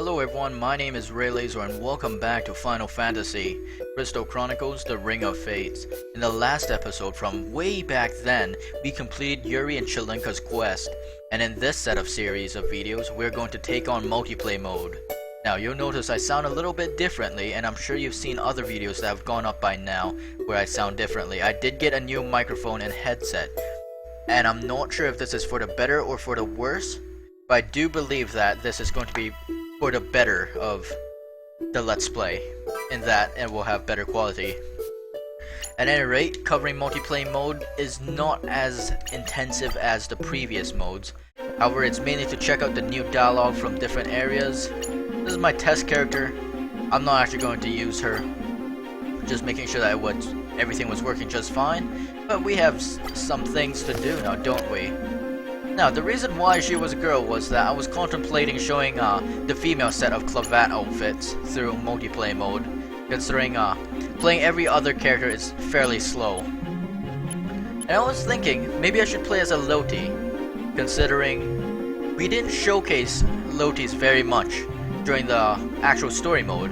Hello everyone, my name is Raylazor and welcome back to Final Fantasy Crystal Chronicles: The Ring of Fates. In the last episode from way back then, we completed Yuri and Chelinka's quest, and in this set of series of videos, we're going to take on Multiplay mode. Now you'll notice I sound a little bit differently, and I'm sure you've seen other videos that have gone up by now where I sound differently. I did get a new microphone and headset, and I'm not sure if this is for the better or for the worse, but I do believe that this is going to be for the better of the Let's Play, in that it will have better quality. At any rate, covering multiplayer mode is not as intensive as the previous modes. However, it's mainly to check out the new dialogue from different areas. This is my test character. I'm not actually going to use her, just making sure that everything was working just fine. But we have some things to do now, don't we? Now, the reason why she was a girl was that I was contemplating showing the female set of clavat outfits through multiplayer mode, considering playing every other character is fairly slow. And I was thinking, maybe I should play as a Loti, considering we didn't showcase Lotis very much during the actual story mode.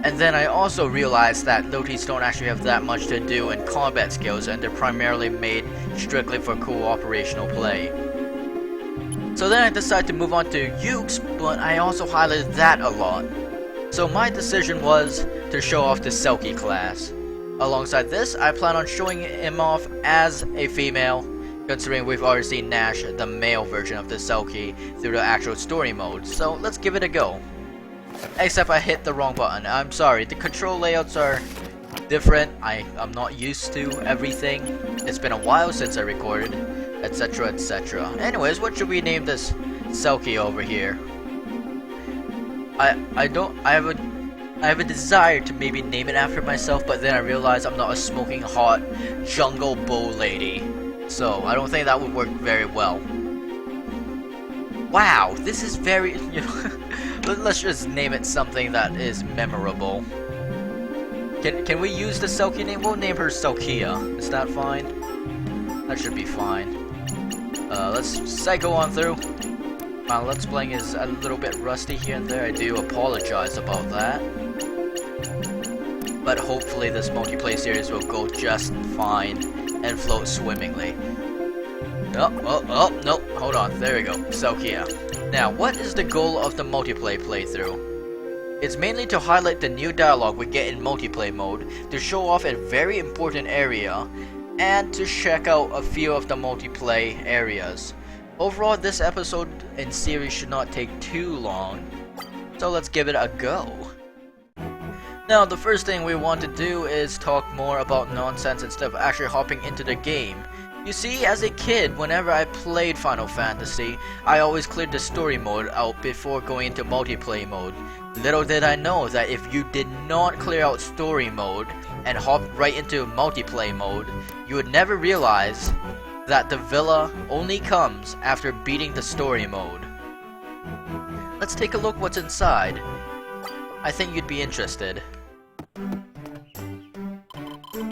And then I also realized that Lotis don't actually have that much to do in combat skills, and they're primarily made strictly for cooperational play. So then I decided to move on to Yuke's, but I also highlighted that a lot. So my decision was to show off the Selkie class. Alongside this, I plan on showing him off as a female, considering we've already seen Nash, the male version of the Selkie, through the actual story mode. So let's give it a go. Except I hit the wrong button. I'm sorry, the control layouts are different. I'm not used to everything. It's been a while since I recorded, etc, etc. Anyways, what should we name this Selkie over here? I have a desire to maybe name it after myself, but then I realized I'm not a smoking hot jungle bull lady, so I don't think that would work very well. Wow, this is very, let's just name it something that is memorable. Can we use the Selkie name? We'll name her Selkia. Is that fine? That should be fine. Let's cycle on through. My Let's Playing is a little bit rusty here and there. I do apologize about that. But hopefully this multiplayer series will go just fine and float swimmingly. Oh, nope. Hold on. There we go. Selkia. Now, what is the goal of the multiplayer playthrough? It's mainly to highlight the new dialogue we get in multiplayer mode, to show off a very important area, and to check out a few of the multiplayer areas. Overall, this episode in series should not take too long, so let's give it a go. Now, the first thing we want to do is talk more about nonsense instead of actually hopping into the game. You see, as a kid, whenever I played Final Fantasy, I always cleared the story mode out before going into multiplayer mode. Little did I know that if you did not clear out story mode and hop right into multiplayer mode, you would never realize that the villa only comes after beating the story mode. Let's take a look what's inside. I think you'd be interested.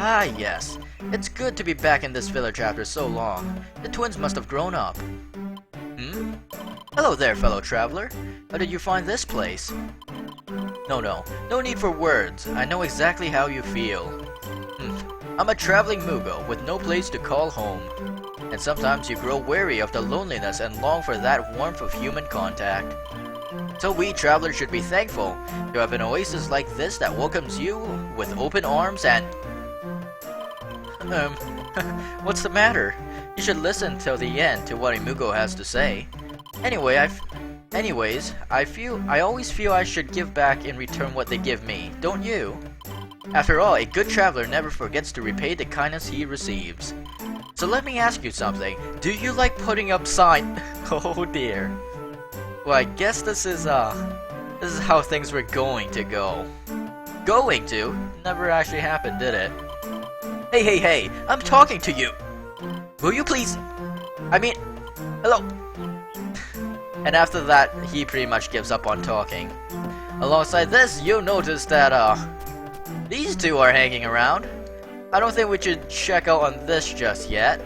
Ah yes, it's good to be back in this village after so long. The twins must have grown up. Hello there, fellow traveler. How did you find this place? No need for words. I know exactly how you feel. I'm a traveling Mugo with no place to call home. And sometimes you grow weary of the loneliness and long for that warmth of human contact. So we travelers should be thankful to have an oasis like this that welcomes you with open arms and... what's the matter? You should listen till the end to what Imugo has to say. Anyways, I always feel I should give back in return what they give me, don't you? After all, a good traveler never forgets to repay the kindness he receives. So let me ask you something. Do you like putting up sign? Oh dear. Well, I guess this is how things were going to go. Going to? Never actually happened, did it? Hey, I'm talking to you! Will you please? I mean, hello? And after that, he pretty much gives up on talking. Alongside this, you'll notice that, these two are hanging around. I don't think we should check out on this just yet.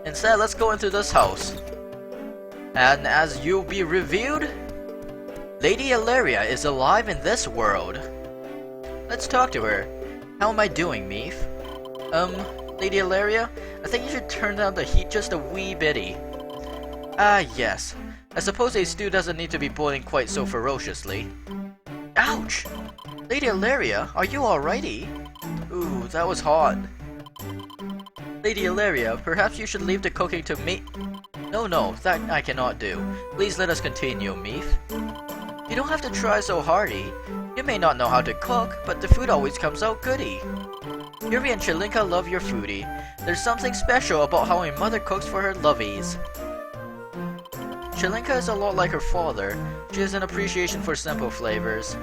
Instead, let's go into this house. And as you'll be reviewed, Lady Ilaria is alive in this world. Let's talk to her. How am I doing, Meef? Lady Ilaria? I think you should turn down the heat just a wee bitty. Ah, yes. I suppose a stew doesn't need to be boiling quite so ferociously. Ouch! Lady Ilaria, are you alrighty? Ooh, that was hot. Lady Ilaria, perhaps you should leave the cooking to me. No, that I cannot do. Please let us continue, Meef. You don't have to try so hardy. You may not know how to cook, but the food always comes out goody. Yuri and Chilinka love your foodie. There's something special about how a mother cooks for her lovies. Chilinka is a lot like her father. She has an appreciation for simple flavors.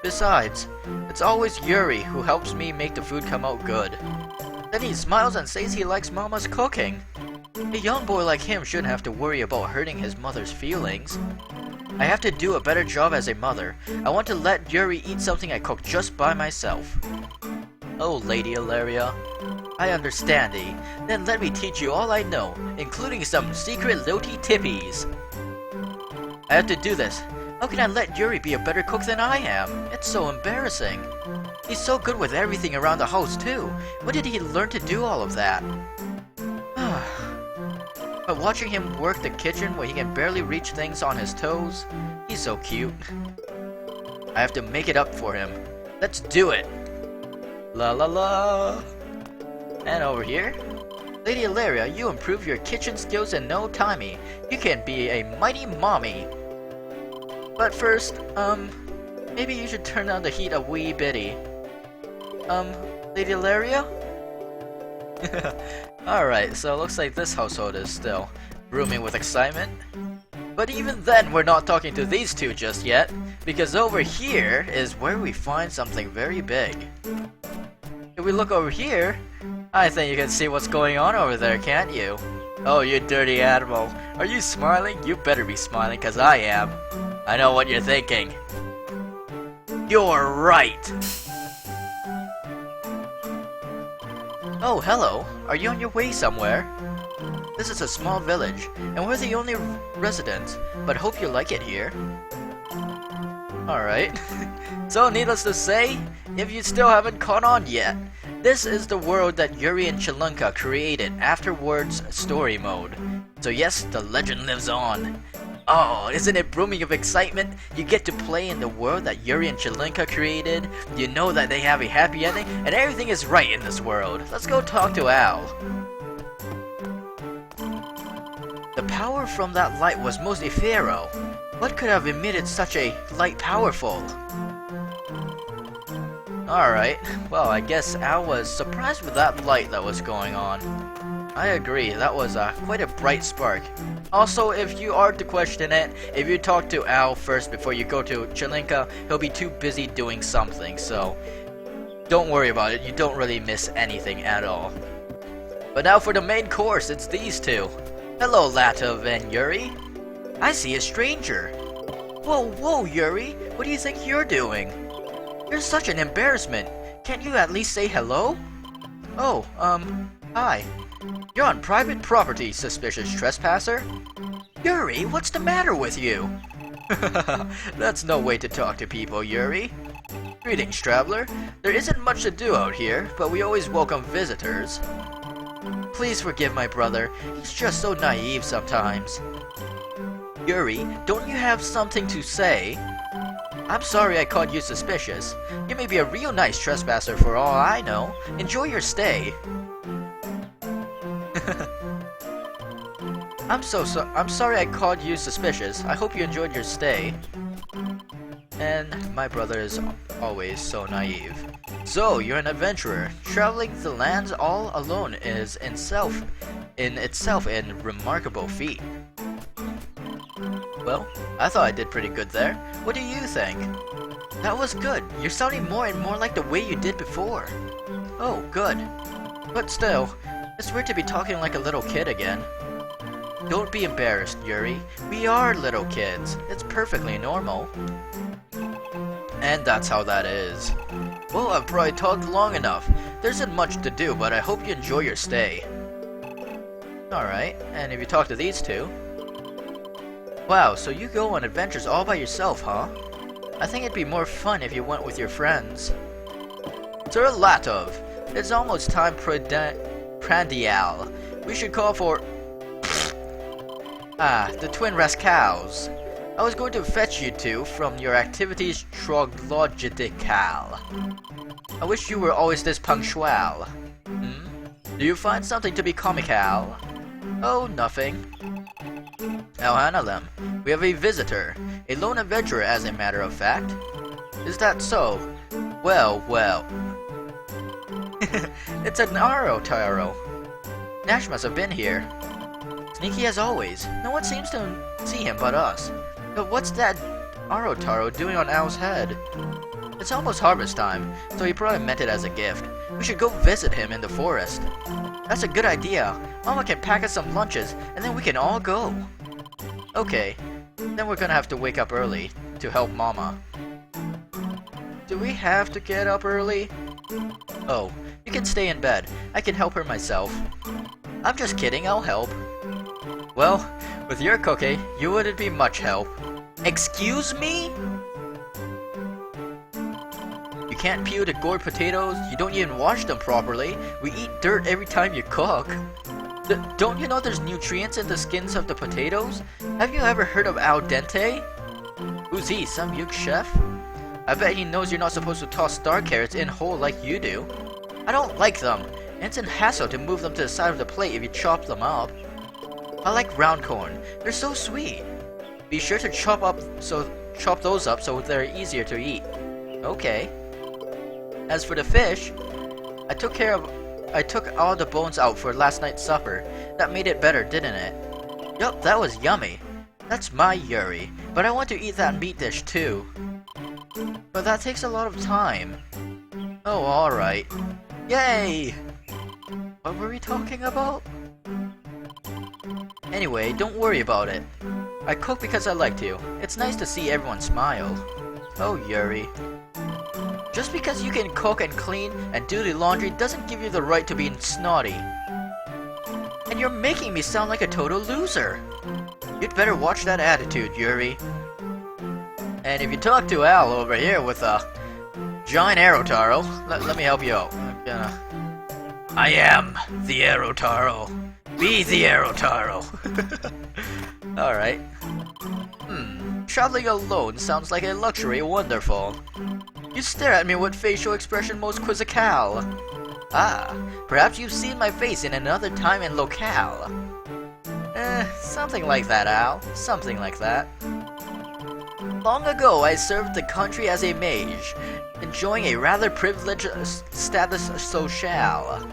Besides, it's always Yuri who helps me make the food come out good. Then he smiles and says he likes Mama's cooking. A young boy like him shouldn't have to worry about hurting his mother's feelings. I have to do a better job as a mother. I want to let Yuri eat something I cook just by myself. Oh, Lady Ilaria. I understandy. Then let me teach you all I know, including some secret Loti tippies. I have to do this. How can I let Yuri be a better cook than I am? It's so embarrassing. He's so good with everything around the house too. When did he learn to do all of that? But watching him work the kitchen when he can barely reach things on his toes, he's so cute. I have to make it up for him. Let's do it! La la la! And over here? Lady Ilaria, you improve your kitchen skills in no timey. You can be a mighty mommy. But first, maybe you should turn down the heat a wee bitty. Lady Ilaria? Alright, so it looks like this household is still brimming with excitement. But even then, we're not talking to these two just yet, because over here is where we find something very big. If we look over here, I think you can see what's going on over there, can't you? Oh, you dirty animal. Are you smiling? You better be smiling, cause I am. I know what you're thinking. You're right! Oh, hello. Are you on your way somewhere? This is a small village, and we're the only residents, but hope you like it here. Alright. So, needless to say, if you still haven't caught on yet, this is the world that Yuri and Chilinka created afterwards story mode. So yes, the legend lives on. Oh, isn't it brimming of excitement? You get to play in the world that Yuri and Chilinka created, you know that they have a happy ending, and everything is right in this world. Let's go talk to Al. The power from that light was most ethereal. What could have emitted such a light powerful? Alright, well I guess Al was surprised with that light that was going on. I agree, that was quite a bright spark. Also, if you are to question it, if you talk to Al first before you go to Chilinka, he'll be too busy doing something, so don't worry about it, you don't really miss anything at all. But now for the main course, it's these two. Hello, Latov and Yuri. I see a stranger. Whoa, Yuri, what do you think you're doing? You're such an embarrassment. Can't you at least say hello? Oh, hi. You're on private property, suspicious trespasser. Yuri, what's the matter with you? That's no way to talk to people, Yuri. Greetings, traveler. There isn't much to do out here, but we always welcome visitors. Please forgive my brother. He's just so naive sometimes. Yuri, don't you have something to say? I'm sorry I caught you suspicious. You may be a real nice trespasser for all I know. Enjoy your stay. I'm sorry I caught you suspicious. I hope you enjoyed your stay. And my brother is always so naive. So, you're an adventurer. Traveling the lands all alone is in itself a remarkable feat. Well, I thought I did pretty good there. What do you think? That was good. You're sounding more and more like the way you did before. Oh, good. But still, it's weird to be talking like a little kid again. Don't be embarrassed, Yuri. We are little kids. It's perfectly normal. And that's how that is. Well, I've probably talked long enough. There isn't much to do, but I hope you enjoy your stay. Alright, and if you talk to these two... Wow, so you go on adventures all by yourself, huh? I think it'd be more fun if you went with your friends. Sir Latov, it's almost time prandial. We should call for... the twin rascals. I was going to fetch you two from your activities troglodytical. I wish you were always this punctual. Do you find something to be comical? Oh, nothing. Elhanalem, we have a visitor. A lone adventurer, as a matter of fact. Is that so? Well, well. It's an Arotaro. Nash must have been here. Sneaky as always. No one seems to see him but us. But what's that Arotaro doing on Al's head? It's almost harvest time, so he probably meant it as a gift. We should go visit him in the forest. That's a good idea. Mama can pack us some lunches, and then we can all go. Okay, then we're gonna have to wake up early to help Mama. Do we have to get up early? Oh, you can stay in bed. I can help her myself. I'm just kidding, I'll help. Well, with your cookie, you wouldn't be much help. Excuse me? You can't peel the gourd potatoes, you don't even wash them properly. We eat dirt every time you cook. Don't you know there's nutrients in the skins of the potatoes? Have you ever heard of al dente? Who's he, some Yuke chef? I bet he knows you're not supposed to toss star carrots in whole like you do. I don't like them, and it's a hassle to move them to the side of the plate if you chop them up. I like round corn, they're so sweet. Be sure to chop those up so they're easier to eat. Okay. As for the fish, I took all the bones out for last night's supper. That made it better, didn't it? Yup, that was yummy. That's my Yuri, but I want to eat that meat dish too. But that takes a lot of time. Oh, alright. Yay! What were we talking about? Anyway, don't worry about it. I cook because I like to. It's nice to see everyone smile. Oh, Yuri. Just because you can cook and clean and do the laundry doesn't give you the right to be snotty. And you're making me sound like a total loser. You'd better watch that attitude, Yuri. And if you talk to Al over here with a giant Arotaro, let me help you out. I am the Arotaro. Be the Arotaro. Alright. Traveling alone sounds like a luxury wonderful. You stare at me with facial expression most quizzical. Ah, perhaps you've seen my face in another time and locale. Something like that, Al. Something like that. Long ago, I served the country as a mage, enjoying a rather privileged status social.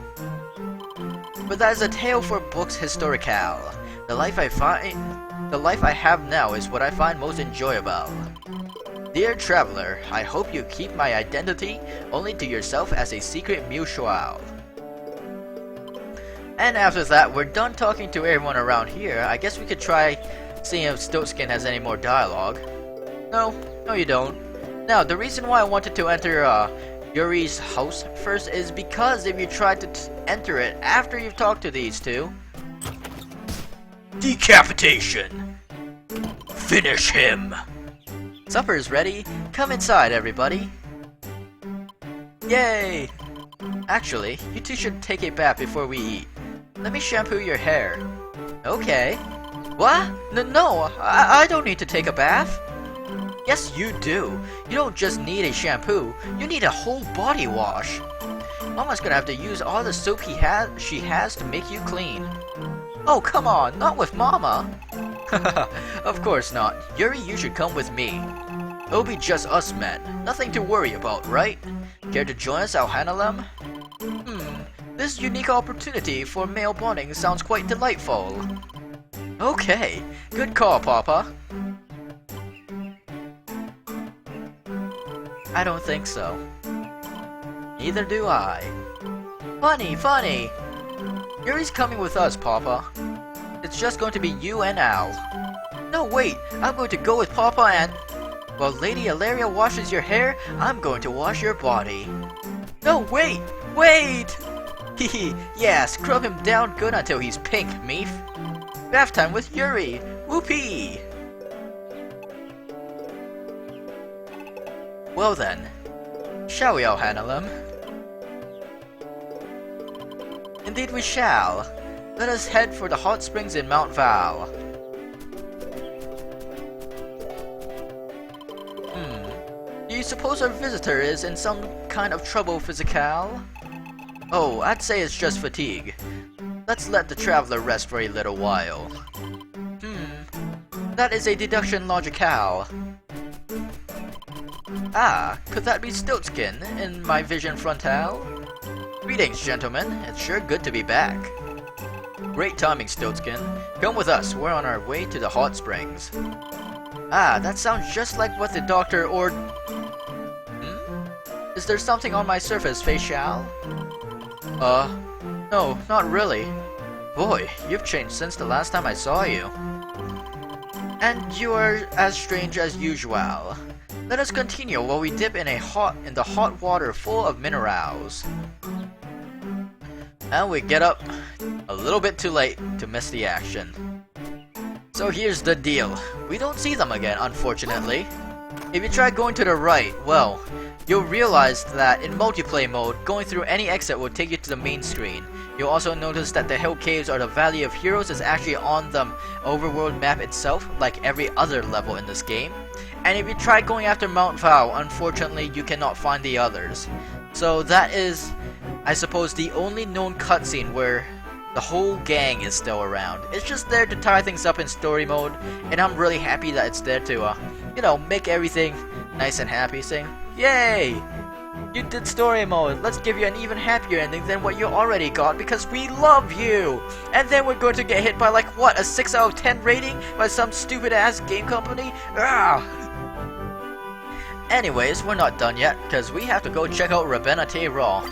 But that is a tale for books historical. The life I have now is what I find most enjoyable. Dear traveler, I hope you keep my identity only to yourself as a secret mutual. And after that, we're done talking to everyone around here. I guess we could try seeing if Stoatskin has any more dialogue. No you don't. Now, the reason why I wanted to enter Yuri's house first is because if you try to enter it after you've talked to these two... Decapitation! Finish him! Supper is ready. Come inside, everybody. Yay! Actually, you two should take a bath before we eat. Let me shampoo your hair. Okay. What? No, I don't need to take a bath. Yes, you do. You don't just need a shampoo, you need a whole body wash. Mama's gonna have to use all the soap she has to make you clean. Oh, come on, not with Mama. Of course not. Yuri, you should come with me. It'll be just us men. Nothing to worry about, right? Care to join us, Alhanalem? This unique opportunity for male bonding sounds quite delightful. Okay, good call, Papa. I don't think so. Neither do I. Funny! Yuri's coming with us, Papa. It's just going to be you and Al. No, wait, I'm going to go with Papa and... While Lady Ilaria washes your hair, I'm going to wash your body. No, wait! Hehe, yeah, scrub him down good until he's pink, meef. Bath time with Yuri! Whoopee! Well then, shall we all handle them? Indeed we shall. Let us head for the hot springs in Mount Val. Do you suppose our visitor is in some kind of trouble physical? Oh, I'd say it's just fatigue. Let's let the traveler rest for a little while. That is a deduction logical. Ah, could that be Stiltskin in my vision frontal? Greetings, gentlemen. It's sure good to be back. Great timing, Stiltskin. Come with us. We're on our way to the hot springs. Ah, that sounds just like what the doctor or... Is there something on my surface facial? No, not really. Boy, you've changed since the last time I saw you. And you are as strange as usual. Let us continue while we dip in the hot water full of minerals. And we get up a little bit too late to miss the action. So here's the deal. We don't see them again, unfortunately. If you try going to the right, well, you'll realize that in multiplayer mode, going through any exit will take you to the main screen. You'll also notice that the Hill Caves or the Valley of Heroes is actually on the overworld map itself, like every other level in this game. And if you try going after Mount Val, unfortunately you cannot find the others. So that is, I suppose, the only known cutscene where the whole gang is still around. It's just there to tie things up in story mode, and I'm really happy that it's there to, you know, make everything nice and happy, saying, yay! You did story mode, let's give you an even happier ending than what you already got because we love you! And then we're going to get hit by like, what, a 6 out of 10 rating by some stupid ass game company? Ah! Anyways, we're not done yet, because we have to go check out Rabenate Raw.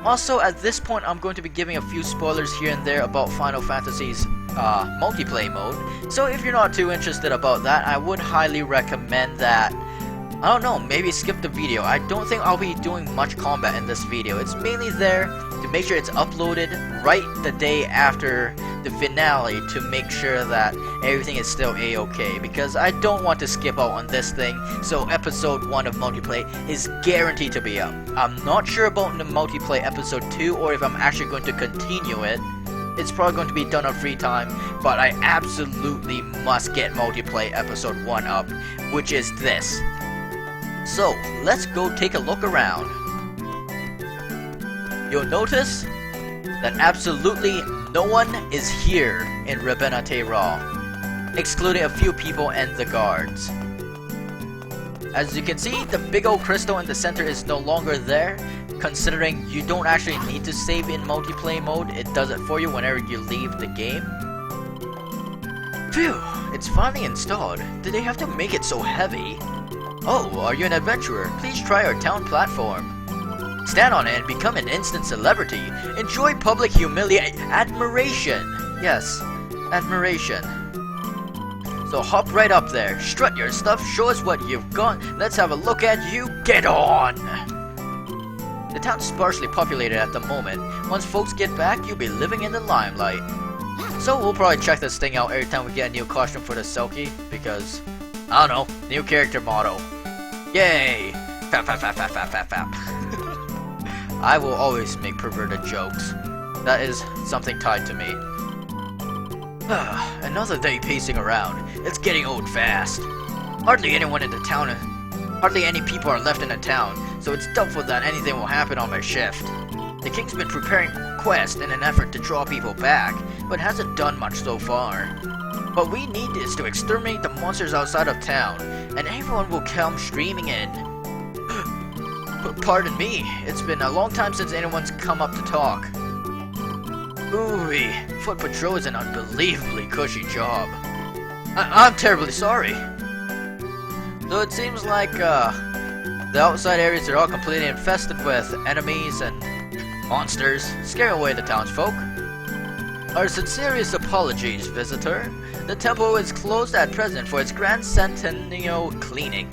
Also, at this point, I'm going to be giving a few spoilers here and there about Final Fantasy's multiplayer mode. So if you're not too interested about that, I would highly recommend that, I don't know, maybe skip the video. I don't think I'll be doing much combat in this video. It's mainly there to make sure it's uploaded right the day after the finale to make sure that everything is still a-okay, because I don't want to skip out on this thing. So episode 1 of Multiplay is guaranteed to be up. I'm not sure about the Multiplay episode 2 or if I'm actually going to continue it. It's probably going to be done on free time, but I absolutely must get Multiplay episode 1 up, which is this. So, let's go take a look around. You'll notice that absolutely no one is here in Rabenate Raw, excluding a few people and the guards. As you can see, the big old crystal in the center is no longer there, considering you don't actually need to save in multiplayer mode. It does it for you whenever you leave the game. Phew, it's finally installed. Did they have to make it so heavy? Oh, are you an adventurer? Please try our town platform. Stand on it and become an instant celebrity. Enjoy public admiration. Yes, admiration. So hop right up there, strut your stuff, show us what you've got. Let's have a look at you. Get on! The town's sparsely populated at the moment. Once folks get back, you'll be living in the limelight. So we'll probably check this thing out every time we get a new costume for the Selkie, because, I don't know, new character model. Yay! Fap fap fap fap fap fap fap. I will always make perverted jokes. That is something tied to me. Another day pacing around. It's getting old fast. Hardly anyone in the town, hardly any people are left in the town, so it's doubtful that anything will happen on my shift. The king's been preparing quests in an effort to draw people back, but hasn't done much so far. What we need is to exterminate the monsters outside of town, and everyone will come streaming in. Pardon me, it's been a long time since anyone's come up to talk. Ooh-wee, foot patrol is an unbelievably cushy job. I'm terribly sorry. So it seems like, the outside areas are all completely infested with enemies and monsters, scaring away the townsfolk. Our sincerest apologies, visitor. The temple is closed at present for its grand centennial cleaning.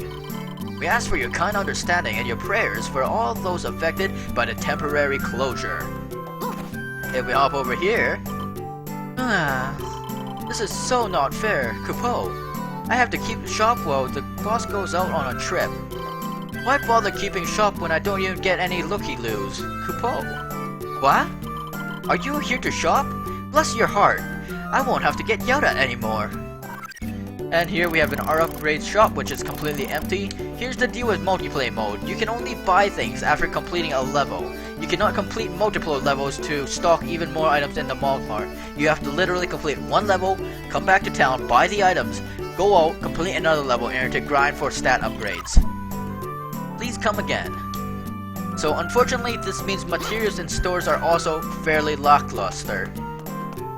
We ask for your kind understanding and your prayers for all those affected by the temporary closure. If we hop over here... this is so not fair, Kupo. I have to keep the shop while the boss goes out on a trip. Why bother keeping shop when I don't even get any looky-loos? Coupeau. What? Are you here to shop? Bless your heart. I won't have to get yelled at anymore. And here we have an R upgrade shop which is completely empty. Here's the deal with multiplay mode. You can only buy things after completing a level. You cannot complete multiple levels to stock even more items in the mall cart. You have to literally complete one level, come back to town, buy the items, go out, complete another level in order to grind for stat upgrades. Please come again. So unfortunately this means materials in stores are also fairly lackluster.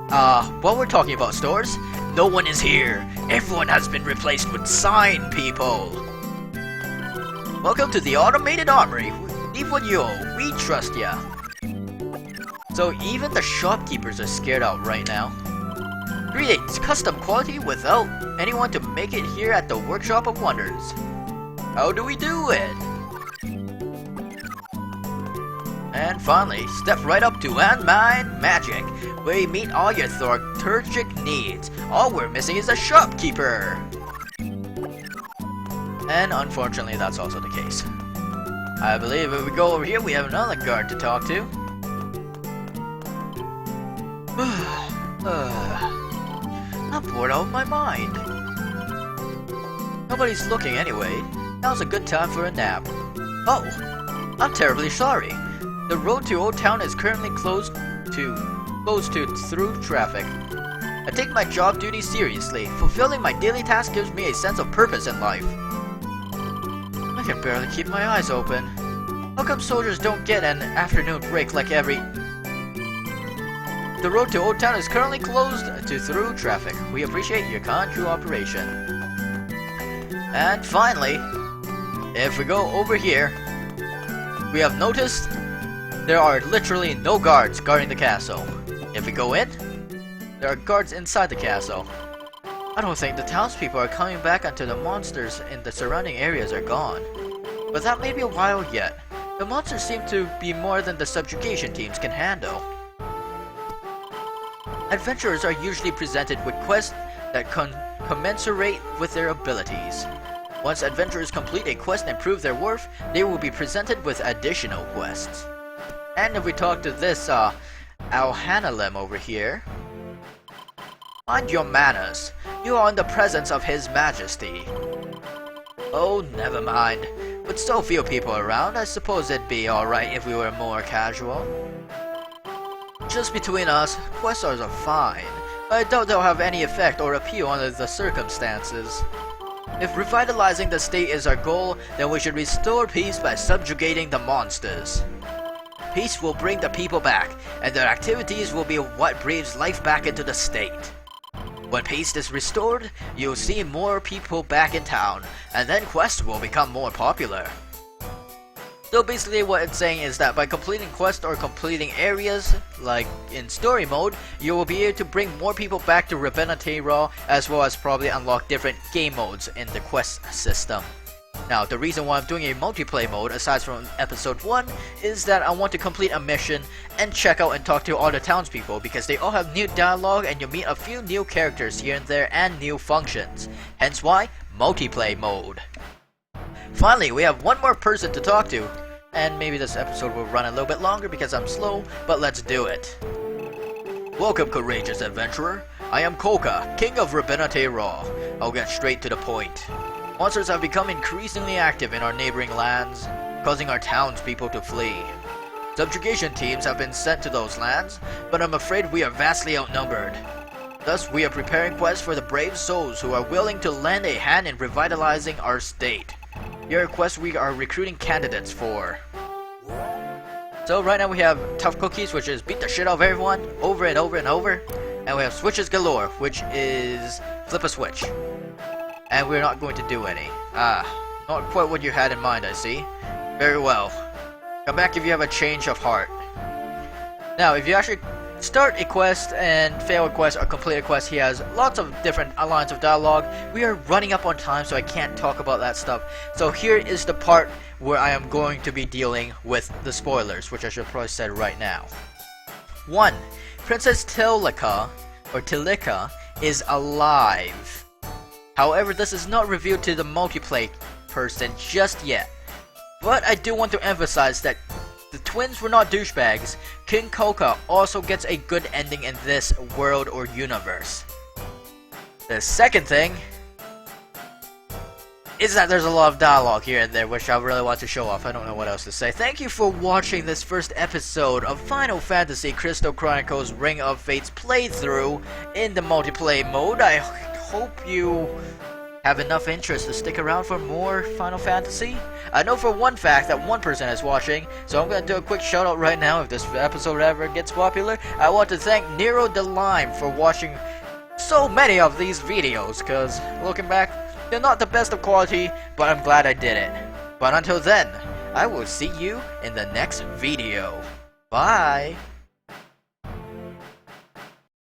While we're talking about stores, no one is here. Everyone has been replaced with sign people. Welcome to the automated armory. Leave what you owe. We trust ya. So even the shopkeepers are scared out right now. Greetings, custom quality without anyone to make it here at the Workshop of Wonders. How do we do it? And finally, step right up to Landmine Magic, where you meet all your thaumaturgic needs. All we're missing is a shopkeeper. And unfortunately, that's also the case. I believe if we go over here, we have another guard to talk to. I'm bored out of my mind. Nobody's looking anyway. Now's a good time for a nap. Oh, I'm terribly sorry. The road to Old Town is currently closed to through traffic. I take my job duty seriously. Fulfilling my daily task gives me a sense of purpose in life. I can barely keep my eyes open. How come soldiers don't get an afternoon break like every... The road to Old Town is currently closed to through traffic. We appreciate your kind cooperation. And finally, if we go over here, we have noticed there are literally no guards guarding the castle. If we go in, there are guards inside the castle. I don't think the townspeople are coming back until the monsters in the surrounding areas are gone. But that may be a while yet. The monsters seem to be more than the subjugation teams can handle. Adventurers are usually presented with quests that commensurate with their abilities. Once adventurers complete a quest and prove their worth, they will be presented with additional quests. And if we talk to this, Alhanalem over here... Mind your manners. You are in the presence of His Majesty. Oh, never mind. With so few people around, I suppose it'd be alright if we were more casual. Just between us, quests are fine, but I doubt they'll have any effect or appeal under the circumstances. If revitalizing the state is our goal, then we should restore peace by subjugating the monsters. Peace will bring the people back, and their activities will be what breathes life back into the state. When peace is restored, you'll see more people back in town, and then quests will become more popular. So basically what it's saying is that by completing quests or completing areas, like in story mode, you will be able to bring more people back to Ravenna Terra, as well as probably unlock different game modes in the quest system. Now, the reason why I'm doing a multiplayer mode, aside from episode 1, is that I want to complete a mission and check out and talk to all the townspeople, because they all have new dialogue and you'll meet a few new characters here and there and new functions. Hence why, multiplayer mode. Finally, we have one more person to talk to, and maybe this episode will run a little bit longer because I'm slow, but let's do it. Welcome, courageous adventurer. I am Koka, King of Ravenna Terra. I'll get straight to the point. Monsters have become increasingly active in our neighboring lands, causing our townspeople to flee. Subjugation teams have been sent to those lands, but I'm afraid we are vastly outnumbered. Thus, we are preparing quests for the brave souls who are willing to lend a hand in revitalizing our state. Here are quests we are recruiting candidates for. So right now we have Tough Cookies, which is beat the shit out of everyone, over and over and over. And we have Switches Galore, which is flip a switch. And we're not going to do any. Not quite what you had in mind, I see. Very well. Come back if you have a change of heart. Now, if you actually start a quest and fail a quest or complete a quest, he has lots of different lines of dialogue. We are running up on time, so I can't talk about that stuff. So here is the part where I am going to be dealing with the spoilers, which I should probably say right now. 1. Princess Tilika is alive. However, this is not revealed to the multiplayer person just yet. But I do want to emphasize that the twins were not douchebags. King Coca also gets a good ending in this world or universe. The second thing is that there's a lot of dialogue here and there which I really want to show off. I don't know what else to say. Thank you for watching this first episode of Final Fantasy Crystal Chronicles Ring of Fates playthrough in the multiplayer mode. I hope you have enough interest to stick around for more Final Fantasy. I know for one fact that 1% is watching, so I'm going to do a quick shout out right now if this episode ever gets popular. I want to thank Nero the Lime for watching so many of these videos, because looking back, they're not the best of quality, but I'm glad I did it. But until then, I will see you in the next video. Bye!